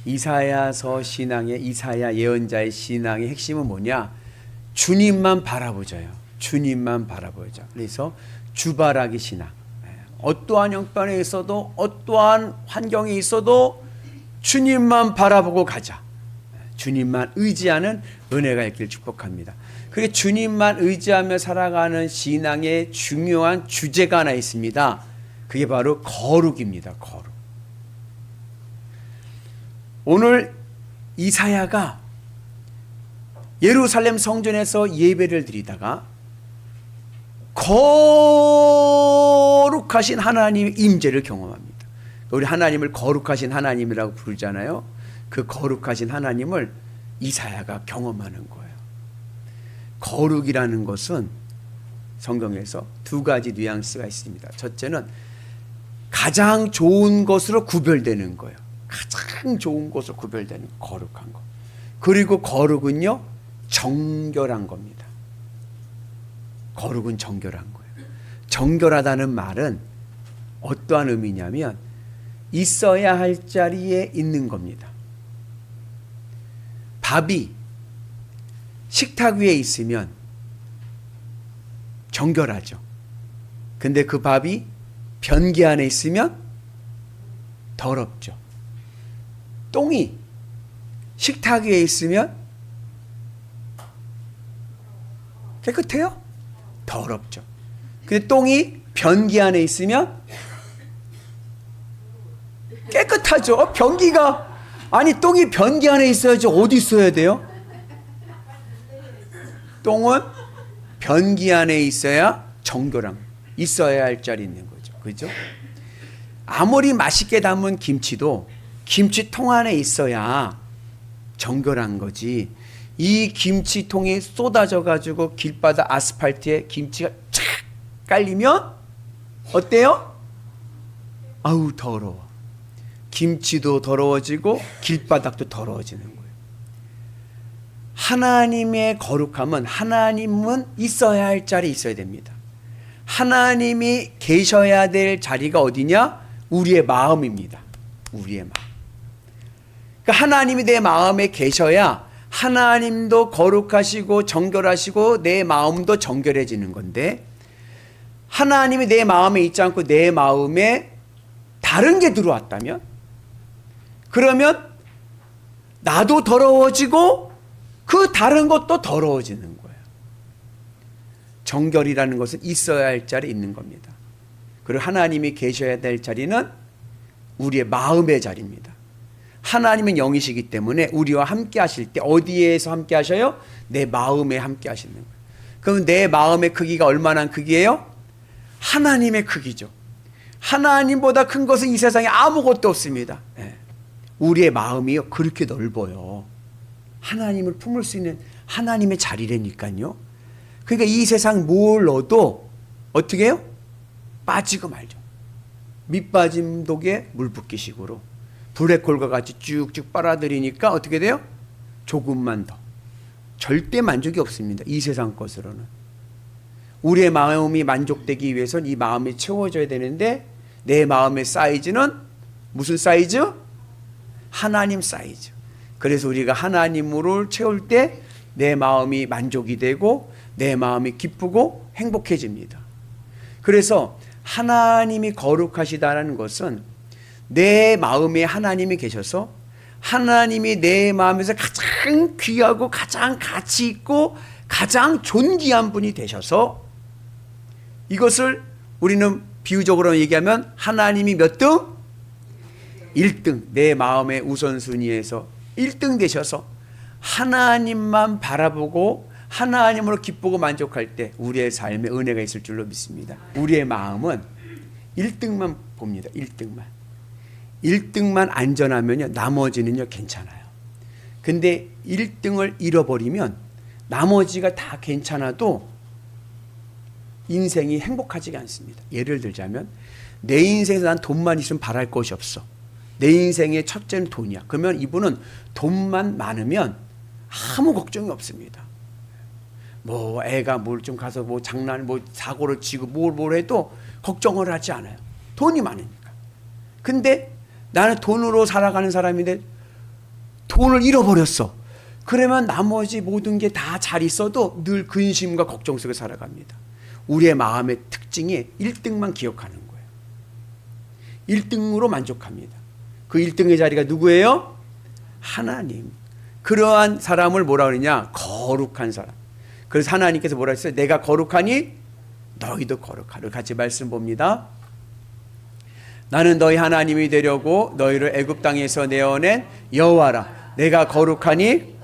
이사야서 신앙의 이사야 예언자의 신앙의 핵심은 뭐냐? 주님만 바라보자요. 주님만 바라보자. 그래서 주바라기 신앙. 어떠한 형편에 있어도 어떠한 환경에 있어도 주님만 바라보고 가자. 주님만 의지하는 은혜가 있기를 축복합니다. 그게 주님만 의지하며 살아가는 신앙의 중요한 주제가 하나 있습니다. 그게 바로 거룩입니다. 거룩. 오늘 이사야가 예루살렘 성전에서 예배를 드리다가 거룩하신 하나님의 임재를 경험합니다. 우리 하나님을 거룩하신 하나님이라고 부르잖아요. 그 거룩하신 하나님을 이사야가 경험하는 거예요. 거룩이라는 것은 성경에서 두 가지 뉘앙스가 있습니다. 첫째는 가장 좋은 것으로 구별되는 거예요. 가장 좋은 것으로 구별되는 거룩한 것. 그리고 거룩은요, 정결한 겁니다. 거룩은 정결한 거예요. 정결하다는 말은 어떠한 의미냐면 있어야 할 자리에 있는 겁니다. 밥이 식탁 위에 있으면 정결하죠. 근데 그 밥이 변기 안에 있으면 더럽죠. 똥이 식탁 위에 있으면 깨끗해요? 더럽죠. 근데 똥이 변기 안에 있으면 깨끗하죠. 변기가, 아니 똥이 변기 안에 있어야지 어디 있어야 돼요? 똥은 변기 안에 있어야 정결함, 있어야 할 자리 있는 거죠. 그죠? 아무리 맛있게 담은 김치도 김치통 안에 있어야 정결한 거지. 이 김치통이 쏟아져 가지고 길바닥 아스팔트에 김치가 착 깔리면 어때요? 아우 더러워. 김치도 더러워지고 길바닥도 더러워지는 거예요. 하나님의 거룩함은 하나님은 있어야 할 자리에 있어야 됩니다. 하나님이 계셔야 될 자리가 어디냐? 우리의 마음입니다. 우리의 마음. 그러니까 하나님이 내 마음에 계셔야 하나님도 거룩하시고 정결하시고 내 마음도 정결해지는 건데, 하나님이 내 마음에 있지 않고 내 마음에 다른 게 들어왔다면, 그러면 나도 더러워지고 그 다른 것도 더러워지는 거예요. 정결이라는 것은 있어야 할 자리에 있는 겁니다. 그리고 하나님이 계셔야 될 자리는 우리의 마음의 자리입니다. 하나님은 영이시기 때문에 우리와 함께 하실 때 어디에서 함께 하셔요? 내 마음에 함께 하시는 거예요. 그럼 내 마음의 크기가 얼마나 크기예요? 하나님의 크기죠. 하나님보다 큰 것은 이 세상에 아무것도 없습니다. 우리의 마음이요, 그렇게 넓어요. 하나님을 품을 수 있는 하나님의 자리라니까요. 그러니까 이 세상 뭘 넣어도 어떻게 해요? 빠지고 말죠. 밑빠짐 독에 물 붓기식으로 블랙홀과 같이 쭉쭉 빨아들이니까 어떻게 돼요? 조금만 더. 절대 만족이 없습니다. 이 세상 것으로는. 우리의 마음이 만족되기 위해서는 이 마음이 채워져야 되는데, 내 마음의 사이즈는 무슨 사이즈? 하나님 사이즈. 그래서 우리가 하나님으로 채울 때 내 마음이 만족이 되고 내 마음이 기쁘고 행복해집니다. 그래서 하나님이 거룩하시다는 것은 내 마음에 하나님이 계셔서 하나님이 내 마음에서 가장 귀하고 가장 가치 있고 가장 존귀한 분이 되셔서, 이것을 우리는 비유적으로 얘기하면 하나님이 몇 등? 1등. 내 마음의 우선순위에서 1등 되셔서 하나님만 바라보고 하나님으로 기쁘고 만족할 때 우리의 삶에 은혜가 있을 줄로 믿습니다. 우리의 마음은 1등만 봅니다. 1등만. 1등만 안전하면요, 나머지는요 괜찮아요. 근데 1등을 잃어버리면 나머지가 다 괜찮아도 인생이 행복하지가 않습니다. 예를 들자면 내 인생에서 난 돈만 있으면 바랄 것이 없어. 내 인생의 첫째는 돈이야. 그러면 이분은 돈만 많으면 아무 걱정이 없습니다. 뭐 애가 뭘 좀 가서 뭐 장난 뭐 사고를 치고 뭘 해도 걱정을 하지 않아요. 돈이 많으니까. 근데 나는 돈으로 살아가는 사람인데 돈을 잃어버렸어. 그러면 나머지 모든 게 다 잘 있어도 늘 근심과 걱정 속에 살아갑니다. 우리의 마음의 특징이 1등만 기억하는 거예요. 1등으로 만족합니다. 그 1등의 자리가 누구예요? 하나님. 그러한 사람을 뭐라 그러냐? 거룩한 사람. 그래서 하나님께서 뭐라 했어요? 내가 거룩하니 너희도 거룩하라. 같이 말씀 봅니다. 나는 너희 하나님이 되려고 너희를 애굽 땅에서 내어낸 여호와라. 내가 거룩하니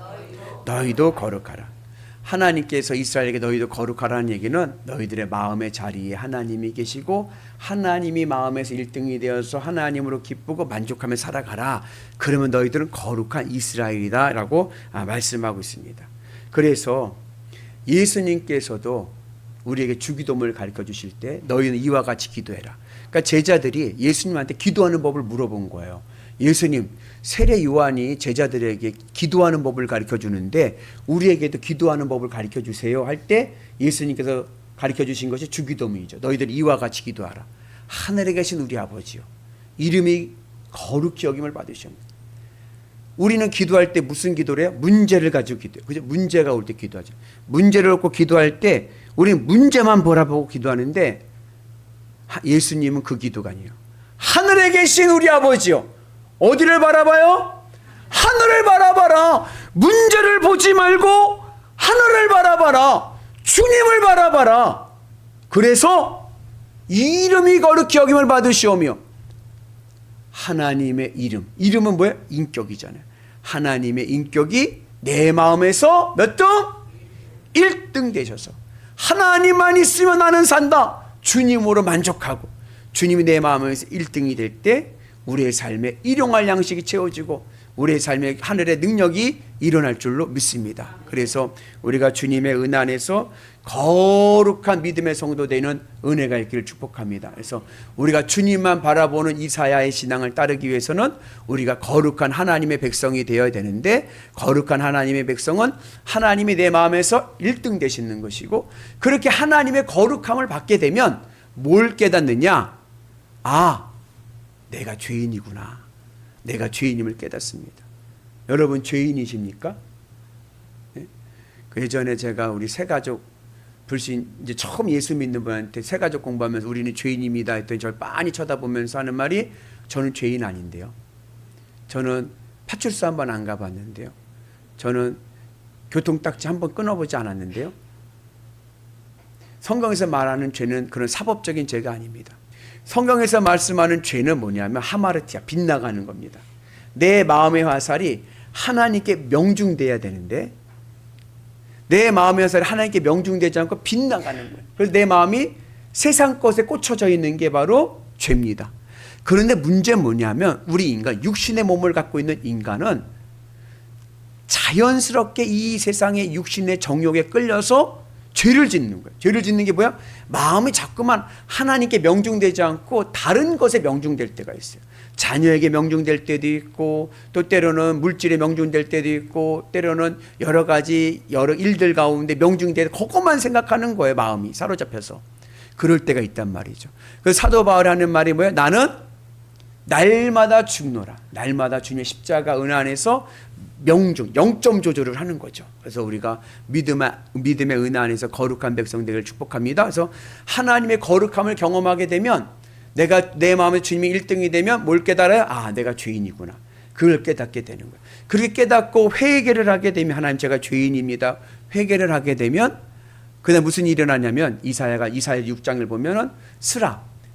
너희도 거룩하라. 하나님께서 이스라엘에게 너희도 거룩하라는 얘기는 너희들의 마음의 자리에 하나님이 계시고 하나님이 마음에서 1등이 되어서 하나님으로 기쁘고 만족하며 살아가라. 그러면 너희들은 거룩한 이스라엘이다 라고 말씀하고 있습니다. 그래서 예수님께서도 우리에게 주기도문을 가르쳐 주실 때 너희는 이와 같이 기도해라. 그러니까 제자들이 예수님한테 기도하는 법을 물어본 거예요. 예수님, 세례 요한이 제자들에게 기도하는 법을 가르쳐 주는데 우리에게도 기도하는 법을 가르쳐 주세요 할 때 예수님께서 가르쳐 주신 것이 주기도문이죠. 너희들이 이와 같이 기도하라. 하늘에 계신 우리 아버지요, 이름이 거룩히 여김을 받으시옵니다. 우리는 기도할 때 무슨 기도를 해요? 문제를 가지고 기도해요. 그죠? 문제가 올 때 기도하죠. 문제를 놓고 기도할 때 우리는 문제만 바라보고 기도하는데 예수님은 그 기도가 아니에요. 하늘에 계신 우리 아버지요, 어디를 바라봐요? 하늘을 바라봐라. 문제를 보지 말고 하늘을 바라봐라. 주님을 바라봐라. 그래서 이름이 거룩히 여김을 받으시오며, 하나님의 이름은 뭐예요? 인격이잖아요. 하나님의 인격이 내 마음에서 몇 등? 1등 되셔서 하나님만 있으면 나는 산다. 주님으로 만족하고 주님이 내 마음에서 1등이 될 때 우리의 삶에 일용할 양식이 채워지고 우리의 삶에 하늘의 능력이 일어날 줄로 믿습니다. 그래서 우리가 주님의 은혜 안에서 거룩한 믿음의 성도 되는 은혜가 있기를 축복합니다. 그래서 우리가 주님만 바라보는 이사야의 신앙을 따르기 위해서는 우리가 거룩한 하나님의 백성이 되어야 되는데, 거룩한 하나님의 백성은 하나님이 내 마음에서 1등 되시는 것이고, 그렇게 하나님의 거룩함을 받게 되면 뭘 깨닫느냐? 아, 내가 죄인이구나. 내가 죄인임을 깨닫습니다. 여러분 죄인이십니까? 네? 그 예전에 제가 우리 새가족 불신 이제 처음 예수 믿는 분한테 새가족 공부하면서 우리는 죄인입니다 했더니 저를 빤히 쳐다보면서 하는 말이, 저는 죄인 아닌데요. 저는 파출소 한번 안 가봤는데요. 저는 교통딱지 한번 끊어보지 않았는데요. 성경에서 말하는 죄는 그런 사법적인 죄가 아닙니다. 성경에서 말씀하는 죄는 뭐냐면 하마르티아, 빗나가는 겁니다. 내 마음의 화살이 하나님께 명중돼야 되는데 내 마음의 화살이 하나님께 명중되지 않고 빗나가는 거예요. 그래서 내 마음이 세상 것에 꽂혀져 있는 게 바로 죄입니다. 그런데 문제는 뭐냐면 우리 인간, 육신의 몸을 갖고 있는 인간은 자연스럽게 이 세상의 육신의 정욕에 끌려서 죄를 짓는 거예요. 죄를 짓는 게 뭐야? 마음이 자꾸만 하나님께 명중되지 않고 다른 것에 명중될 때가 있어요. 자녀에게 명중될 때도 있고, 또 때로는 물질에 명중될 때도 있고, 때로는 여러 가지 여러 일들 가운데 명중될 때 그것만 생각하는 거예요. 마음이 사로잡혀서. 그럴 때가 있단 말이죠. 그래서 사도 바울이 하는 말이 뭐예요? 나는 날마다 죽노라. 날마다 주님의 십자가 은혜 안에서 명중, 0점 조절을 하는 거죠. 그래서 우리가 믿음의 은혜 안에서 거룩한 백성 되기를 축복합니다. 그래서 하나님의 거룩함을 경험하게 되면 내가 내 마음에 주님이 1등이 되면 뭘 깨달아요? 아, 내가 죄인이구나. 그걸 깨닫게 되는 거예요. 그렇게 깨닫고 회개를 하게 되면, 하나님 제가 죄인입니다. 회개를 하게 되면 그다음 무슨 일이 일어나냐면 이사야 6장을 보면은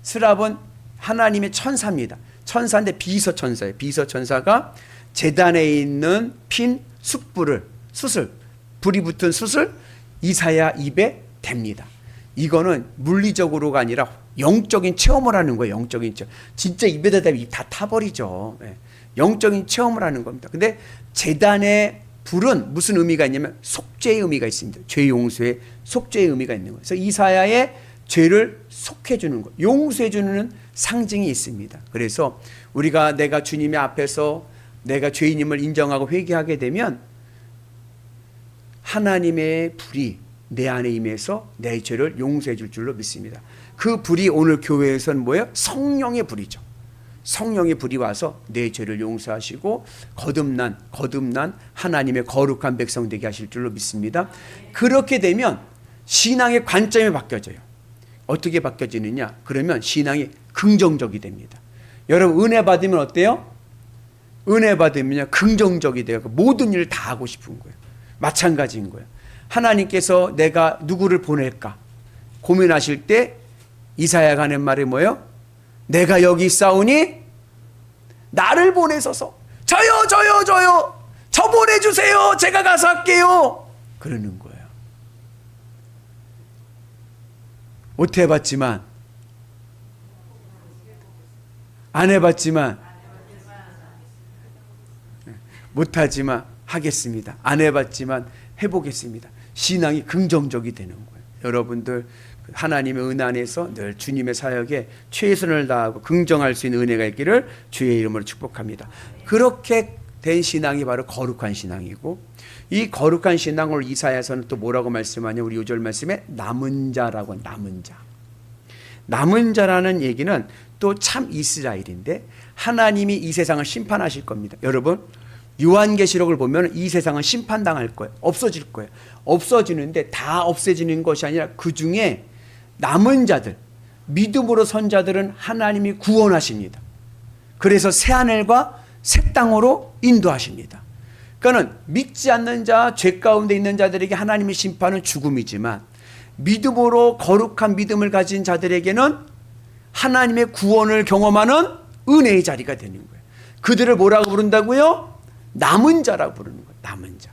스랍은 하나님의 천사입니다. 천사인데 비서천사예요. 비서천사가 제단에 있는 핀 숯불을, 불이 붙은 숯을 이사야 입에 댑니다. 이거는 물리적으로가 아니라 영적인 체험을 하는 거예요. 영적인 체험. 진짜 입에다 대면 입 다 타버리죠. 영적인 체험을 하는 겁니다. 근데 제단의 불은 무슨 의미가 있냐면 속죄의 의미가 있습니다. 죄 용서의 속죄의 의미가 있는 거예요. 그래서 이사야의 죄를 속해주는 것, 용서해주는 상징이 있습니다. 그래서 우리가 내가 주님의 앞에서 내가 죄인임을 인정하고 회개하게 되면 하나님의 불이 내 안에 임해서 내 죄를 용서해 줄 줄로 믿습니다. 그 불이 오늘 교회에서는 뭐예요? 성령의 불이죠. 성령의 불이 와서 내 죄를 용서하시고 거듭난 하나님의 거룩한 백성 되게 하실 줄로 믿습니다. 그렇게 되면 신앙의 관점이 바뀌어져요. 어떻게 바뀌어지느냐? 그러면 신앙이 긍정적이 됩니다. 여러분 은혜 받으면 어때요? 은혜 받으면 긍정적이 돼요. 모든 일을 다 하고 싶은 거예요. 마찬가지인 거예요. 하나님께서 내가 누구를 보낼까 고민하실 때 이사야가 하는 말이 뭐예요? 내가 여기 있사오니 나를 보내소서. 저요 저 보내주세요. 제가 가서 할게요. 그러는 거예요. 못 해봤지만 안 해봤지만 못하지만 하겠습니다. 안 해봤지만 해보겠습니다. 신앙이 긍정적이 되는 거예요. 여러분들 하나님의 은혜 안에서 늘 주님의 사역에 최선을 다하고 긍정할 수 있는 은혜가 있기를 주의 이름으로 축복합니다. 그렇게 된 신앙이 바로 거룩한 신앙이고, 이 거룩한 신앙을 이사야서는 또 뭐라고 말씀하냐? 우리 5절 말씀에 남은 자라고, 남은 자. 남은 자라는 얘기는 또 참 이스라엘인데 하나님이 이 세상을 심판하실 겁니다. 여러분 요한계시록을 보면 이 세상은 심판당할 거예요. 없어질 거예요. 없어지는데 다 없어지는 것이 아니라 그 중에 남은 자들, 믿음으로 선 자들은 하나님이 구원하십니다. 그래서 새하늘과 새 땅으로 인도하십니다. 그러니까 믿지 않는 자, 죄 가운데 있는 자들에게 하나님의 심판은 죽음이지만 믿음으로 거룩한 믿음을 가진 자들에게는 하나님의 구원을 경험하는 은혜의 자리가 되는 거예요. 그들을 뭐라고 부른다고요? 남은 자라고 부르는 거예요. 남은 자.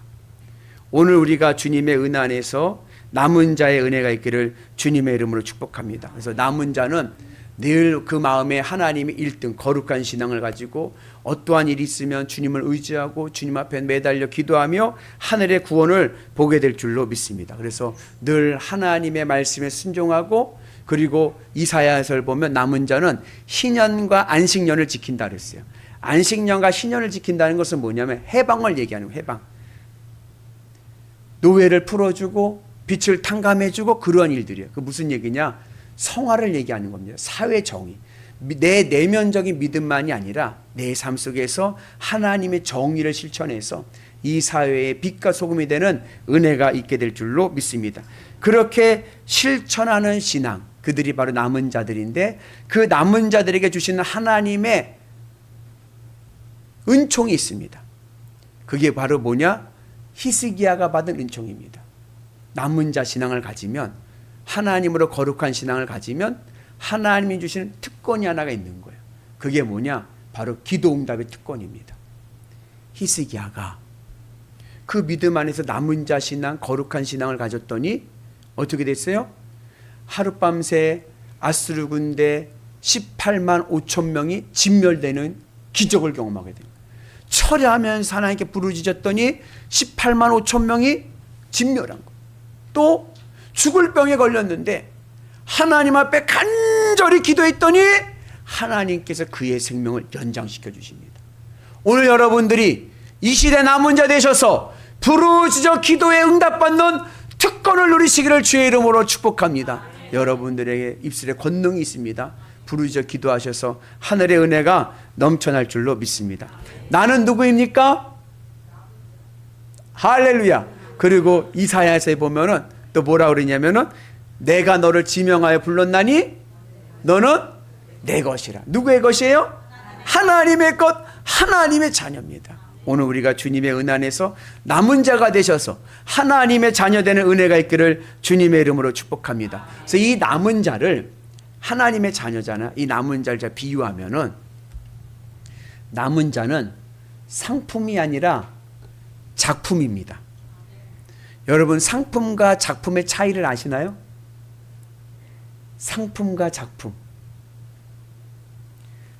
오늘 우리가 주님의 은혜 안에서 남은 자의 은혜가 있기를 주님의 이름으로 축복합니다. 그래서 남은 자는 늘 그 마음에 하나님의 1등 거룩한 신앙을 가지고 어떠한 일이 있으면 주님을 의지하고 주님 앞에 매달려 기도하며 하늘의 구원을 보게 될 줄로 믿습니다. 그래서 늘 하나님의 말씀에 순종하고, 그리고 이사야서를 보면 남은 자는 희년과 안식년을 지킨다 그랬어요. 안식년과 희년을 지킨다는 것은 뭐냐면 해방을 얘기하는 거예요. 해방. 노예를 풀어주고 빛을 탕감해주고 그러한 일들이에요. 그 무슨 얘기냐? 성화를 얘기하는 겁니다. 사회 정의. 내 내면적인 믿음만이 아니라 내 삶 속에서 하나님의 정의를 실천해서 이 사회의 빛과 소금이 되는 은혜가 있게 될 줄로 믿습니다. 그렇게 실천하는 신앙, 그들이 바로 남은 자들인데, 그 남은 자들에게 주시는 하나님의 은총이 있습니다. 그게 바로 뭐냐? 히스기야가 받은 은총입니다. 남은 자 신앙을 가지면, 하나님으로 거룩한 신앙을 가지면 하나님이 주시는 특권이 하나가 있는 거예요. 그게 뭐냐? 바로 기도응답의 특권입니다. 히스기야가 그 믿음 안에서 남은 자 신앙, 거룩한 신앙을 가졌더니 어떻게 됐어요? 하룻밤새 아수르 군대 18만 5천 명이 진멸되는 기적을 경험하게 됩니다. 철야하면서 하나님께 부르짖었더니 18만 5천 명이 진멸한 거예요. 또 죽을 병에 걸렸는데 하나님 앞에 간절히 기도했더니 하나님께서 그의 생명을 연장시켜 주십니다. 오늘 여러분들이 이 시대 남은 자 되셔서 부르짖어 기도에 응답받는 특권을 누리시기를 주의 이름으로 축복합니다. 여러분들에게 입술에 권능이 있습니다. 부르짖어 기도하셔서 하늘의 은혜가 넘쳐날 줄로 믿습니다. 나는 누구입니까? 할렐루야. 그리고 이사야서에 보면은 또 뭐라 그러냐면은 내가 너를 지명하여 불렀나니 너는 내 것이라. 누구의 것이에요? 하나님의 것, 하나님의 자녀입니다. 오늘 우리가 주님의 은혜 안에서 남은 자가 되셔서 하나님의 자녀 되는 은혜가 있기를 주님의 이름으로 축복합니다. 그래서 이 남은 자를, 하나님의 자녀잖아, 이 남은 자를 제가 비유하면은, 남은 자는 상품이 아니라 작품입니다. 여러분 상품과 작품의 차이를 아시나요? 상품과 작품.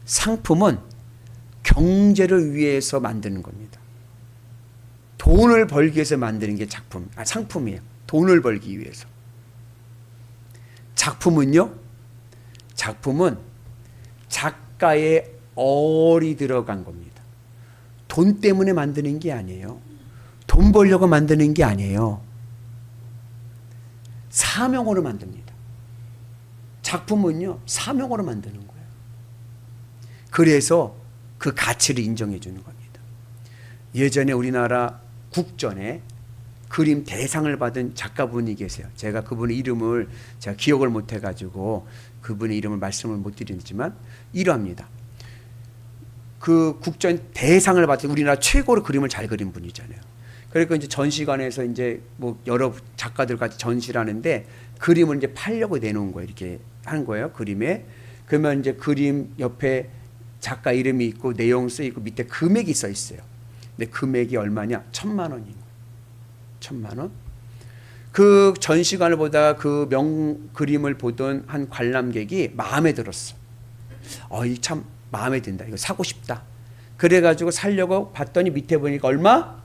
상품은 경제를 위해서 만드는 겁니다. 돈을 벌기 위해서 만드는 게 상품이에요. 돈을 벌기 위해서. 작품은요? 작품은 작가의 얼이 들어간 겁니다. 돈 때문에 만드는 게 아니에요. 돈 벌려고 만드는 게 아니에요. 사명으로 만듭니다. 작품은요, 사명으로 만드는 거예요. 그래서 그 가치를 인정해 주는 겁니다. 예전에 우리나라 국전에 그림 대상을 받은 작가분이 계세요. 제가 그분의 이름을 제가 기억을 못 해가지고 그분의 이름을 말씀을 못 드리지만 이러합니다. 그 국전 대상을 받은 우리나라 최고로 그림을 잘 그린 분이잖아요. 그러니까 이제 전시관에서 이제 뭐 여러 작가들 같이 전시를 하는데 그림을 이제 팔려고 내놓은 거예요. 이렇게 하는 거예요. 그림에. 그러면 이제 그림 옆에 작가 이름이 있고 내용 써 있고 밑에 금액이 써 있어요. 근데 금액이 얼마냐? 1,000만 원인 거예요. 1,000만 원. 그 전시관을 보다가 그 그림을 보던 한 관람객이 마음에 들었어. 이 참 마음에 든다. 이거 사고 싶다. 그래가지고 살려고 봤더니 밑에 보니까 얼마?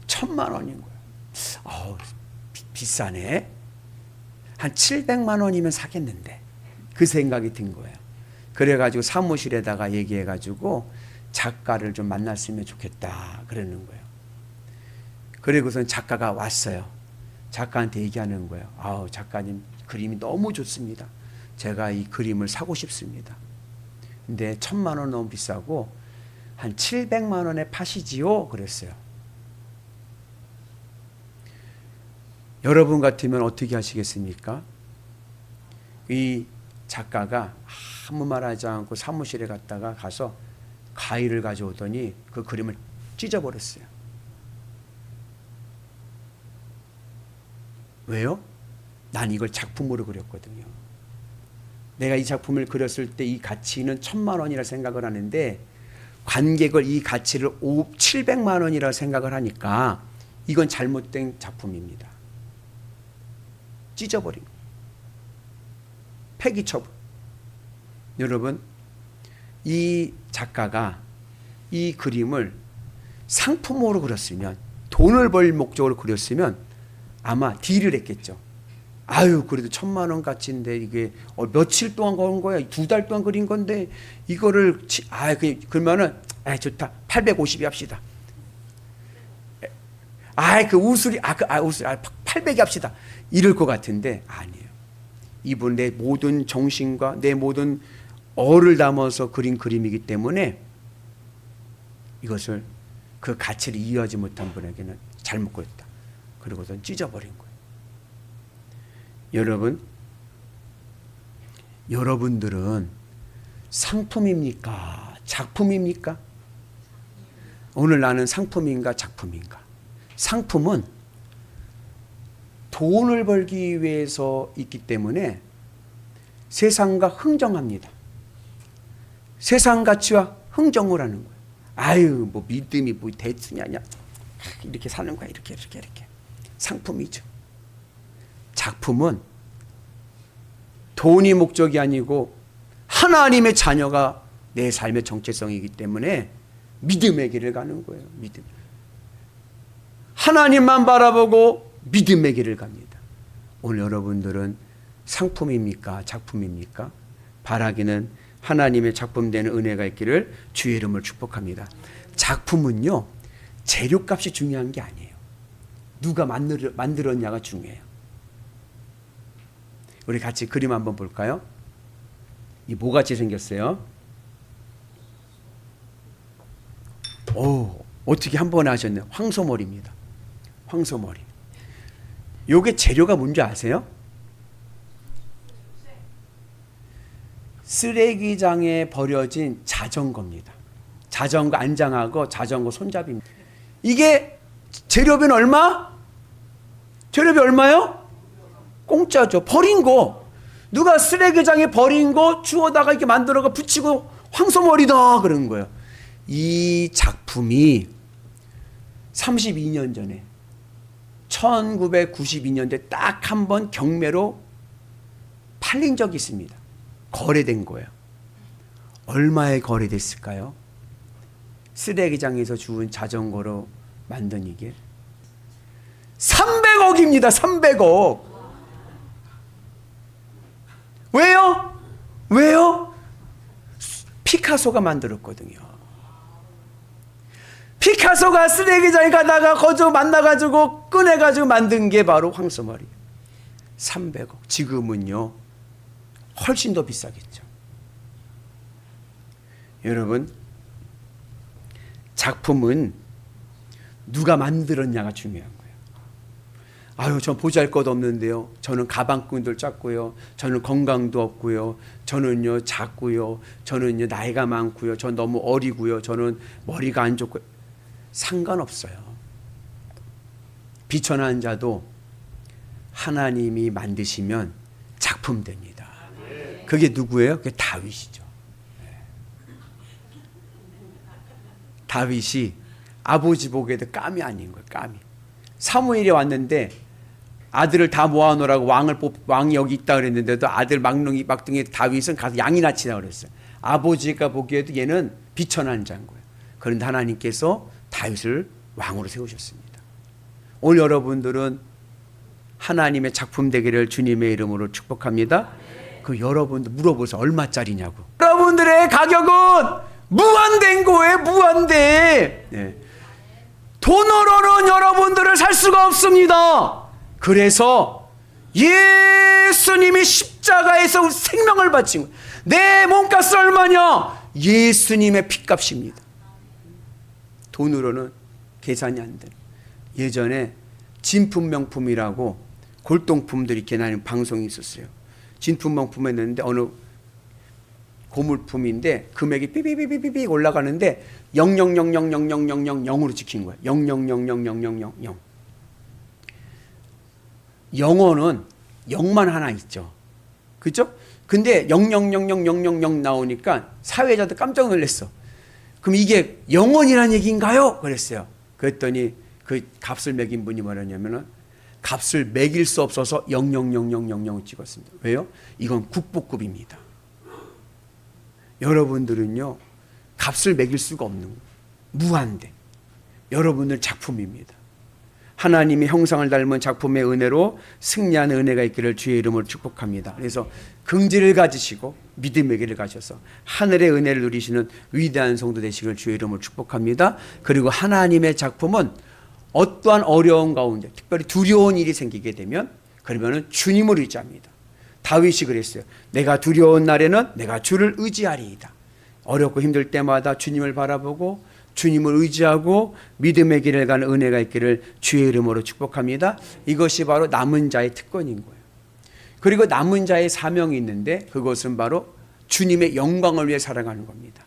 1,000만 원인 거예요. 비싸네. 한 700만 원이면 사겠는데. 그 생각이 든 거예요. 그래가지고 사무실에다가 얘기해가지고 작가를 좀 만났으면 좋겠다. 그러는 거예요. 그리고선 작가가 왔어요. 작가한테 얘기하는 거예요. 작가님 그림이 너무 좋습니다. 제가 이 그림을 사고 싶습니다. 근데 1,000만 원 너무 비싸고 한 700만 원에 파시지요? 그랬어요. 여러분 같으면 어떻게 하시겠습니까? 이 작가가 아무 말 하지 않고 사무실에 가서 가위를 가져오더니 그 그림을 찢어버렸어요. 왜요? 난 이걸 작품으로 그렸거든요. 내가 이 작품을 그렸을 때 이 가치는 1,000만 원이라 생각을 하는데 관객을 이 가치를 700만 원이라 생각을 하니까 이건 잘못된 작품입니다. 찢어버린 거예요. 폐기 처분. 여러분, 이 작가가 이 그림을 상품으로 그렸으면, 돈을 벌 목적으로 그렸으면 아마 딜을 했겠죠. 그래도 1,000만 원 가치인데 이게 며칠 동안 그린 거야. 2달 동안 그린 건데 이거를 그러면은 좋다. 850이 합시다. 그 우수리 800이 합시다. 이럴 것 같은데 아니에요. 이분 내 모든 정신과 내 모든 어를 담아서 그린 그림이기 때문에 이것을 그 가치를 이해하지 못한 분에게는 잘못 그렸다. 그리고선 찢어버린 거예요. 여러분들은 상품입니까? 작품입니까? 오늘 나는 상품인가 작품인가? 상품은 돈을 벌기 위해서 있기 때문에 세상과 흥정합니다. 세상 가치와 흥정을 하는 거예요. 뭐 믿음이 뭐 대충이냐. 이렇게 사는 거야. 이렇게. 상품이죠. 작품은 돈이 목적이 아니고 하나님의 자녀가 내 삶의 정체성이기 때문에 믿음의 길을 가는 거예요. 믿음. 하나님만 바라보고 믿음의 길을 갑니다. 오늘 여러분들은 상품입니까? 작품입니까? 바라기는 하나님의 작품되는 은혜가 있기를 주의 이름을 축복합니다. 작품은요, 재료값이 중요한 게 아니에요. 누가 만들었냐가 중요해요. 우리 같이 그림 한번 볼까요? 이 뭐같이 생겼어요? 어떻게 한 번에 하셨네요. 황소머리입니다. 황소머리. 요게 재료가 뭔지 아세요? 쓰레기장에 버려진 자전거입니다. 자전거 안장하고 자전거 손잡이입니다. 이게 재료비는 얼마? 재료비 얼마요? 공짜죠. 버린 거. 누가 쓰레기장에 버린 거 주워다가 이렇게 만들어가 붙이고 황소머리다 그런 거예요. 이 작품이 32년 전에 1992년도에 딱 한 번 경매로 팔린 적이 있습니다. 거래된 거예요. 얼마에 거래됐을까요? 쓰레기장에서 주운 자전거로 만든 이게 300억입니다. 300억. 왜요? 피카소가 만들었거든요. 피카소가 쓰레기장에 가다가 거저 만나가지고 꺼내가지고 만든 게 바로 황소머리. 300억. 지금은요 훨씬 더 비싸겠죠. 여러분, 작품은 누가 만들었냐가 중요한 거예요. 아유, 전 보잘것없는데요. 저는 가방끈도 작고요. 저는 건강도 없고요. 저는요 작고요. 저는요 나이가 많고요. 전 너무 어리고요. 저는 머리가 안 좋고. 상관없어요. 비천한 자도 하나님이 만드시면 작품 됩니다. 그게 누구예요? 그게 다윗이죠. 다윗이 아버지 보기에도 깜이 아닌 거예요. 깜이. 사무엘이 왔는데 아들을 다 모아놓으라고 왕이 여기 있다 그랬는데도 아들 막둥이 다윗은 가서 양이나 치라 그랬어요. 아버지가 보기에도 얘는 비천한 자인 거예요. 그런데 하나님께서 다윗을 왕으로 세우셨습니다. 오늘 여러분들은 하나님의 작품 되기를 주님의 이름으로 축복합니다. 그 여러분들 물어보세요. 얼마짜리냐고. 여러분들의 가격은 무한대인 거예요. 무한대. 네. 돈으로는 여러분들을 살 수가 없습니다. 그래서 예수님이 십자가에서 생명을 바친 거예요. 내 몸값은 얼마냐? 예수님의 피값입니다. 돈으로는 계산이 안 되는. 예전에 진품명품이라고 골동품들이 이렇게 나는 방송이 있었어요. 진품명품 했는데 어느 고물품인데 금액이 삐삐삐삐삐 올라가는데 000000000으로 찍힌 거예요. 000000000. 영어는 0만 하나 있죠. 그렇죠? 근데 0000000 나오니까 사회자도 깜짝 놀랐어. 그럼 이게 영원이라는 얘기인가요? 그랬어요. 그랬더니 그 값을 매긴 분이 뭐라냐면은 값을 매길 수 없어서 0000000을 찍었습니다. 왜요? 이건 국보급입니다. 여러분들은요 값을 매길 수가 없는 거예요. 무한대. 여러분들 작품입니다. 하나님의 형상을 닮은 작품의 은혜로 승리하는 은혜가 있기를 주의 이름으로 축복합니다. 그래서 긍지를 가지시고 믿음의 길을 가셔서 하늘의 은혜를 누리시는 위대한 성도 되시기를 주의 이름으로 축복합니다. 그리고 하나님의 작품은 어떠한 어려운 가운데 특별히 두려운 일이 생기게 되면 그러면은 주님을 의지합니다. 다윗이 그랬어요. 내가 두려운 날에는 내가 주를 의지하리이다. 어렵고 힘들 때마다 주님을 바라보고 주님을 의지하고 믿음의 길을 가는 은혜가 있기를 주의 이름으로 축복합니다. 이것이 바로 남은 자의 특권인 거예요. 그리고 남은 자의 사명이 있는데 그것은 바로 주님의 영광을 위해 살아가는 겁니다.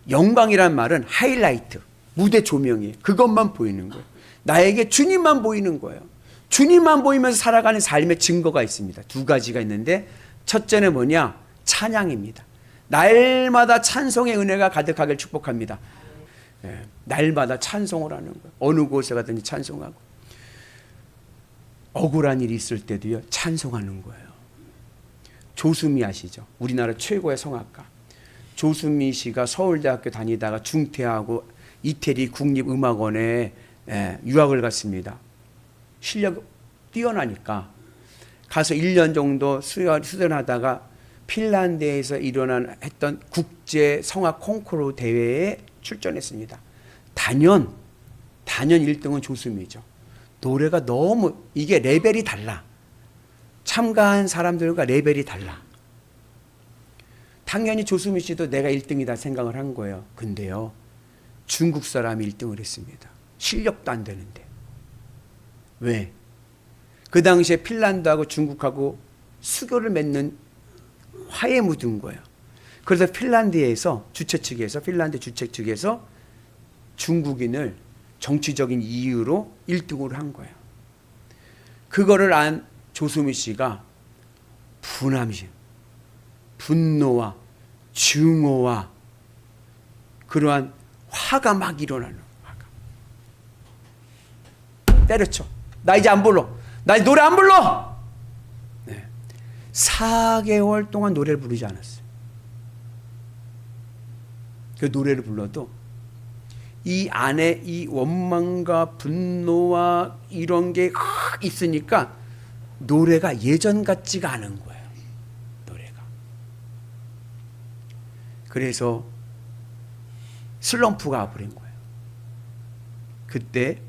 영광이란 말은 하이라이트, 무대 조명이에요. 그것만 보이는 거예요. 나에게 주님만 보이는 거예요. 주님만 보이면서 살아가는 삶의 증거가 있습니다. 두 가지가 있는데 첫째는 뭐냐? 찬양입니다. 날마다 찬송의 은혜가 가득하길 축복합니다. 네, 날마다 찬송을 하는 거예요. 어느 곳에 가든지 찬송하고 억울한 일이 있을 때도요 찬송하는 거예요. 조수미 아시죠? 우리나라 최고의 성악가 조수미 씨가 서울대학교 다니다가 중퇴하고 이태리 국립음악원에 유학을 갔습니다. 실력 뛰어나니까 가서 1년 정도 수련하다가 핀란드에서 했던 국제 성악 콩쿠르 대회에 출전했습니다. 단연 1등은 조수미죠. 노래가 너무 이게 레벨이 달라. 참가한 사람들과 레벨이 달라. 당연히 조수미 씨도 내가 1등이다 생각을 한 거예요. 근데요. 중국 사람이 1등을 했습니다. 실력도 안 되는데. 왜? 그 당시에 핀란드하고 중국하고 수교를 맺는 화해 묻은 거예요. 그래서 핀란드 주최 측에서 중국인을 정치적인 이유로 1등으로 한 거예요. 그거를 안 조수미 씨가 분노와 증오와 그러한 화가 막 일어나는 화가. 때려쳐. 나 이제 안 불러. 나 이제 노래 안 불러. 네. 4개월 동안 노래를 부르지 않았어요. 그 노래를 불러도 이 안에 이 원망과 분노와 이런 게 있으니까 노래가 예전 같지가 않은 거예요. 노래가. 그래서 슬럼프가 와버린 거예요. 그때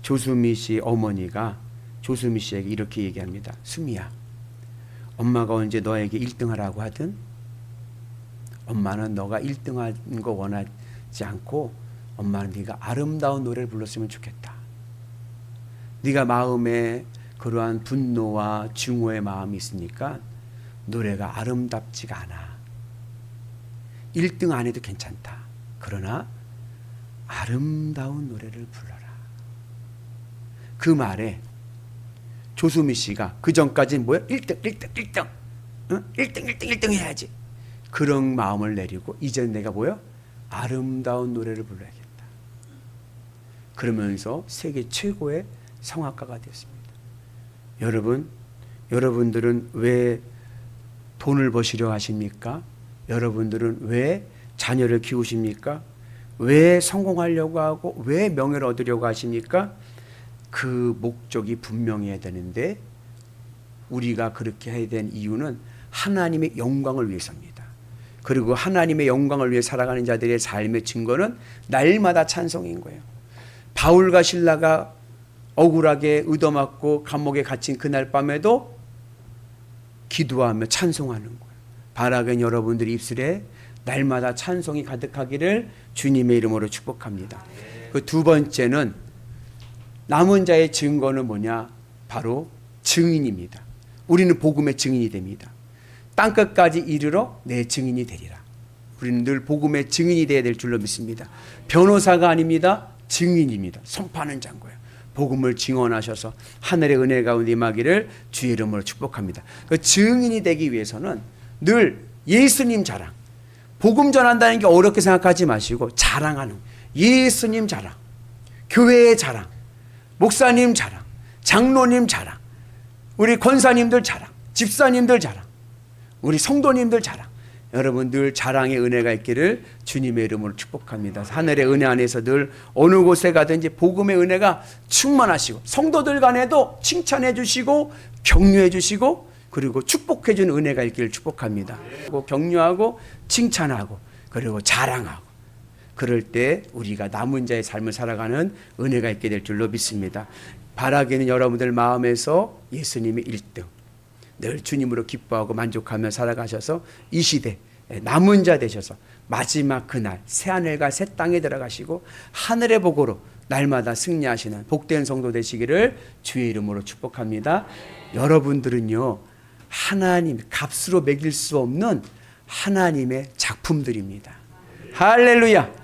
조수미 씨 어머니가 조수미 씨에게 이렇게 얘기합니다. 수미야, 엄마가 언제 너에게 1등 하라고 하든 엄마는 너가 1등하는 거 원하지 않고 엄마는 네가 아름다운 노래를 불렀으면 좋겠다. 네가 마음에 그러한 분노와 증오의 마음이 있으니까 노래가 아름답지가 않아. 1등 안 해도 괜찮다. 그러나 아름다운 노래를 불러라. 그 말에 조수미 씨가 그 전까지는 뭐야? 1등, 1등, 1등. 응? 1등, 1등, 1등 해야지. 그런 마음을 내리고 이제는 내가 뭐야? 아름다운 노래를 불러야겠다. 그러면서 세계 최고의 성악가가 되었습니다. 여러분들은 왜 돈을 버시려 하십니까? 여러분들은 왜 자녀를 키우십니까? 왜 성공하려고 하고 왜 명예를 얻으려고 하십니까? 그 목적이 분명해야 되는데 우리가 그렇게 해야 되는 이유는 하나님의 영광을 위해서입니다. 그리고 하나님의 영광을 위해 살아가는 자들의 삶의 증거는 날마다 찬송인 거예요. 바울과 실라가 억울하게 얻어맞고 감옥에 갇힌 그날 밤에도 기도하며 찬송하는 거예요. 바라긴 여러분들의 입술에 날마다 찬송이 가득하기를 주님의 이름으로 축복합니다. 그 두 번째는 남은 자의 증거는 뭐냐? 바로 증인입니다. 우리는 복음의 증인이 됩니다. 땅끝까지 이르러 내 증인이 되리라. 우리는 늘 복음의 증인이 되어야 될 줄로 믿습니다. 변호사가 아닙니다. 증인입니다. 선포하는 자인 거예요. 복음을 증언하셔서 하늘의 은혜 가운데 임하기를 주의 이름으로 축복합니다. 그 증인이 되기 위해서는 늘 예수님 자랑, 복음 전한다는 게 어렵게 생각하지 마시고 자랑하는, 예수님 자랑, 교회의 자랑, 목사님 자랑, 장로님 자랑, 우리 권사님들 자랑, 집사님들 자랑, 우리 성도님들 자랑. 여러분 늘 자랑의 은혜가 있기를 주님의 이름으로 축복합니다. 하늘의 은혜 안에서 늘 어느 곳에 가든지 복음의 은혜가 충만하시고 성도들 간에도 칭찬해 주시고 격려해 주시고 그리고 축복해 주는 은혜가 있기를 축복합니다. 격려하고 칭찬하고 그리고 자랑하고 그럴 때 우리가 남은 자의 삶을 살아가는 은혜가 있게 될 줄로 믿습니다. 바라기는 여러분들 마음에서 예수님이 1등, 늘 주님으로 기뻐하고 만족하며 살아가셔서 이 시대 남은 자 되셔서 마지막 그날 새하늘과 새 땅에 들어가시고 하늘의 복으로 날마다 승리하시는 복된 성도 되시기를 주의 이름으로 축복합니다. 여러분들은요 하나님 값으로 매길 수 없는 하나님의 작품들입니다. 할렐루야.